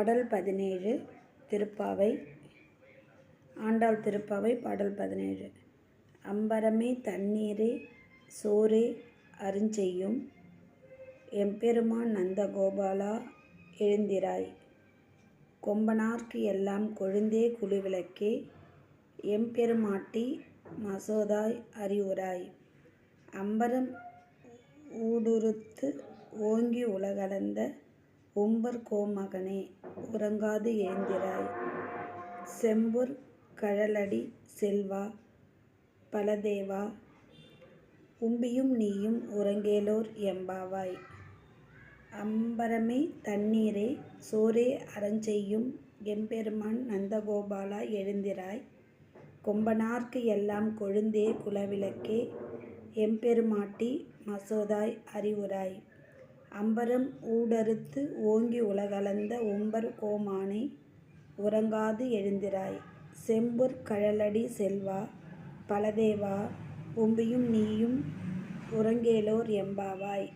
பாடல் 17 திருப்பாவை. ஆண்டாள் திருப்பாவை பாடல் 17. அம்பரமே தண்ணீரே சோரே அருஞ்செய்யும் எம்பெருமான் நந்தகோபாலா எழுந்திராய். கொம்பனார்க்கு எல்லாம் கொழுந்தே குழுவிளக்கே எம்பெருமாட்டி மசோதாய் அறிவுராய். அம்பரம் ஊடுறுத்து ஓங்கி உலகளந்த உம்பர் கோமகனே உறங்காது எழுந்திராய். செம்பொற் கழலடி செல்வா பலதேவா உம்பியும் நீயும் உறங்கேலோர் எம்பாவாய். அம்பரமே தண்ணீரே சோரே அருஞ்செய்யும் எம்பெருமான் நந்தகோபாலா எழுந்திராய். கொம்பனார்க்கு எல்லாம் கொழுந்தே குலவிளக்கே எம்பெருமாட்டி மசோதாய் அறிவுராய். அம்பரம் ஊடறுத்து ஓங்கி உலகளந்த உம்பர் கோமானே உறங்காது எழுந்திராய். செம்பொற் கழலடி செல்வா பலதேவா உம்பியும் நீயும் உறங்கேலோர் எம்பாவாய்.